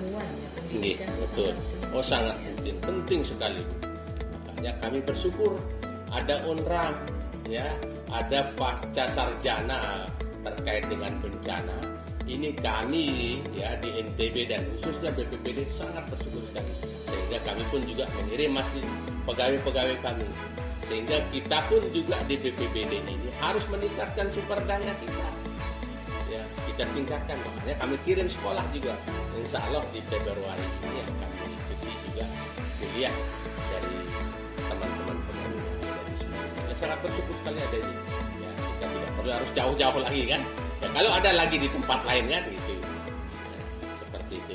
pengetahuan ya, Ini pendidikan betul. Oh sangat penting sekali. Makanya kami bersyukur ada UNRAM, ya, ada pasca sarjana terkait dengan bencana. Ini kami ya di NTB dan khususnya BPBD sangat bersyukur sekali. Sehingga kami pun juga mengirim masih pegawai-pegawai kami. Sehingga kita pun juga di BPBD ini harus meningkatkan sumber daya kita. Ya, kita tingkatkan, makanya kami kirim sekolah juga. Insya Allah di Februari ini akan mengikuti juga kuliah dari teman-teman dari sini. Ya, sangat bersyukur sekali ada ini. Ya, kita tidak perlu harus jauh-jauh lagi kan. Ya, kalau ada lagi di tempat lain kan gitu. Ya, seperti itu.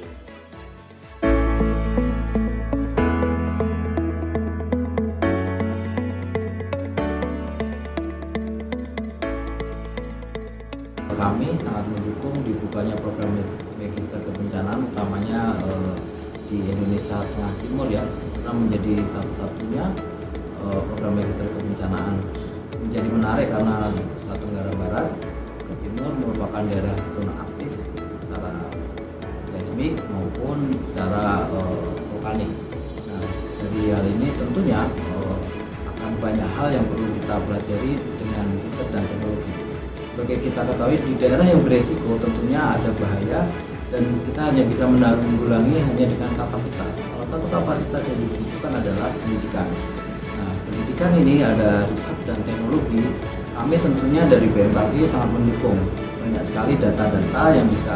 Kami sangat mendukung dibukanya program Magister Kebencanaan, utamanya di Indonesia Tengah Timur ya, karena menjadi satu-satunya program Magister Kebencanaan. Menjadi menarik karena Nusa Tenggara Barat ke Timur merupakan daerah zona aktif secara seismik maupun secara vulkanik. Nah, dari hal ini tentunya akan banyak hal yang perlu kita pelajari dengan riset dan teknologi. Sebagai kita ketahui di daerah yang beresiko tentunya ada bahaya dan kita hanya bisa menanggulangi hanya dengan kapasitas. Salah satu kapasitas yang dibutuhkan adalah pendidikan. Nah, pendidikan ini ada riset dan teknologi. Kami tentunya dari BMKG sangat mendukung. Banyak sekali data-data yang bisa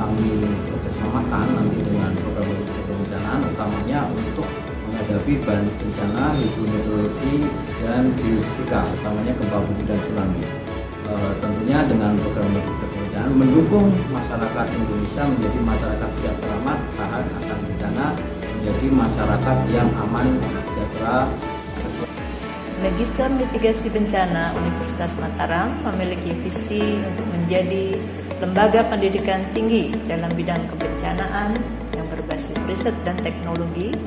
kami kerjasamakan nanti dengan program kebencanaan, utamanya untuk menghadapi bencana hidrometeorologi dan geofisika, utamanya gempa bumi dan tsunami. Tentunya dengan program Magister Kebencanaan mendukung masyarakat Indonesia menjadi masyarakat siap selamat tahan akan bencana, menjadi masyarakat yang aman, sejahtera. Magister Mitigasi Bencana Universitas Mataram memiliki visi untuk menjadi lembaga pendidikan tinggi dalam bidang kebencanaan yang berbasis riset dan teknologi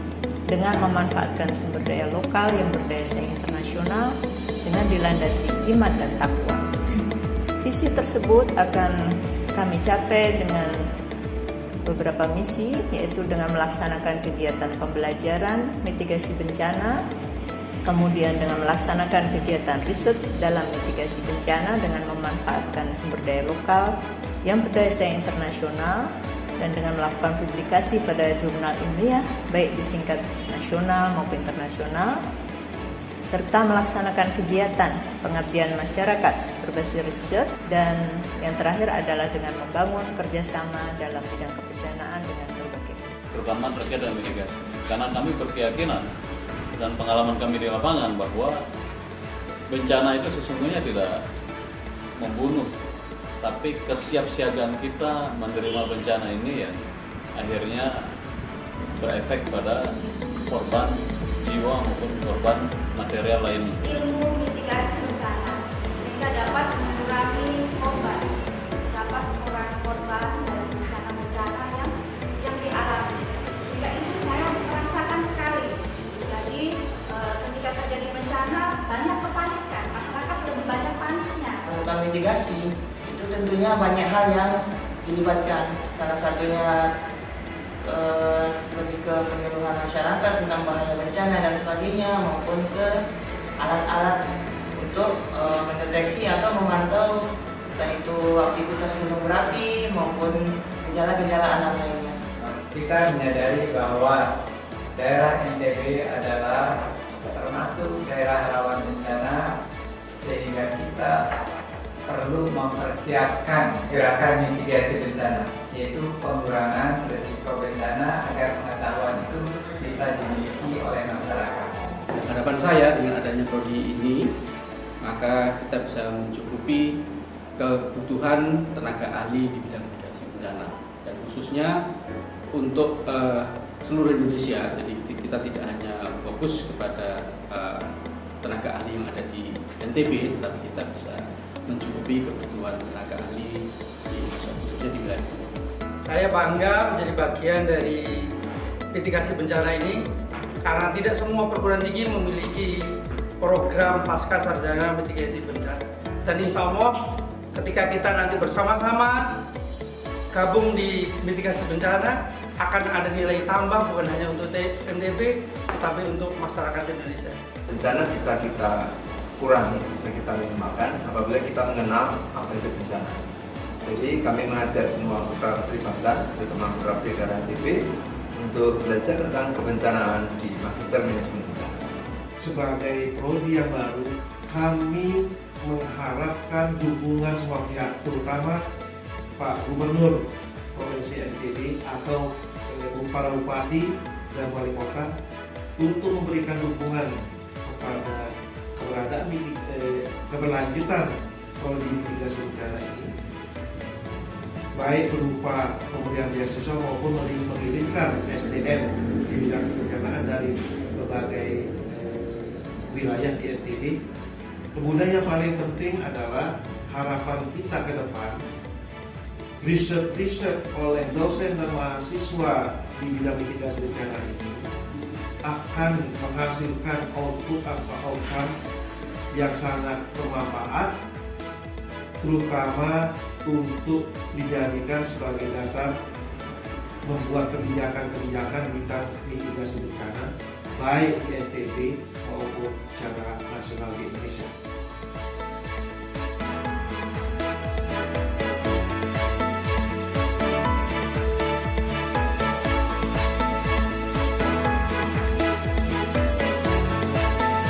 dengan memanfaatkan sumber daya lokal yang berdaya saing internasional dengan dilandasi iman dan takwa. Visi tersebut akan kami capai dengan beberapa misi, yaitu dengan melaksanakan kegiatan pembelajaran mitigasi bencana, kemudian dengan melaksanakan kegiatan riset dalam mitigasi bencana dengan memanfaatkan sumber daya lokal yang berdaya saing internasional, dan dengan melakukan publikasi pada jurnal ilmiah baik di tingkat nasional maupun internasional, serta melaksanakan kegiatan pengabdian masyarakat berbasis riset, dan yang terakhir adalah dengan membangun kerjasama dalam bidang kebencanaan dengan berbagai terutama terkait dengan mitigasi. Karena kami berkeyakinan dan pengalaman kami di lapangan bahwa bencana itu sesungguhnya tidak membunuh, tapi kesiapsiagaan kita menerima bencana ini yang akhirnya berefek pada korban jiwa maupun korban material lainnya. Ilmu mitigasi bencana sehingga dapat mengurangi korban, dari bencana-bencana yang dialami. Sehingga itu saya merasakan sekali. Jadi ketika terjadi bencana banyak kepanikan, masyarakat lebih banyak paniknya. Tentang mitigasi itu tentunya banyak hal yang dilibatkan. Salah satunya lebih ke penyuluhan masyarakat tentang bahaya bencana dan sebagainya, maupun ke alat-alat untuk mendeteksi atau memantau entah itu aktivitas gunung berapi maupun gejala-gejala alam lainnya. Kita menyadari bahwa daerah NTB adalah termasuk daerah rawan bencana, sehingga kita perlu mempersiapkan gerakan mitigasi bencana, yaitu pengurangan risiko bencana agar pengetahuan itu bisa dimiliki oleh masyarakat. Harapan saya dengan adanya prodi ini, maka kita bisa mencukupi kebutuhan tenaga ahli di bidang mitigasi bencana, dan khususnya untuk seluruh Indonesia. Jadi kita tidak hanya fokus kepada tenaga ahli yang ada di NTB, tetapi kita bisa mencukupi kebutuhan tenaga ahli di Indonesia, khususnya di wilayah itu. Saya bangga menjadi bagian dari mitigasi bencana ini karena tidak semua perguruan tinggi memiliki program pasca sarjana mitigasi bencana. Dan insya Allah ketika kita nanti bersama-sama gabung di mitigasi bencana akan ada nilai tambah bukan hanya untuk NTB tetapi untuk masyarakat Indonesia. Bencana bisa kita kurangi, bisa kita minimalkan apabila kita mengenal apa itu bencana. Jadi kami mengajak semua putra putri bangsa, terutama putra putri daerah NTB, untuk belajar tentang kebencanaan di Magister Manajemen Bencana. Sebagai prodi yang baru, kami mengharapkan dukungan semua pihak, terutama Pak Gubernur Provinsi NTB atau para bupati dan wali kota untuk memberikan dukungan kepada keberadaan keberlanjutan prodi mitigasi bencana ini, baik berupa pemberian beasiswa maupun mengirimkan SDM di bidang kebencanaan dari berbagai wilayah di NTB. Kemudian yang paling penting adalah harapan kita ke depan, riset oleh dosen dan mahasiswa di bidang mitigasi bencana ini akan menghasilkan outcome yang sangat bermanfaat, terutama untuk dijadikan sebagai dasar membuat kebijakan-kebijakan bidang mitigasi bencana baik di NTB maupun secara nasional di Indonesia.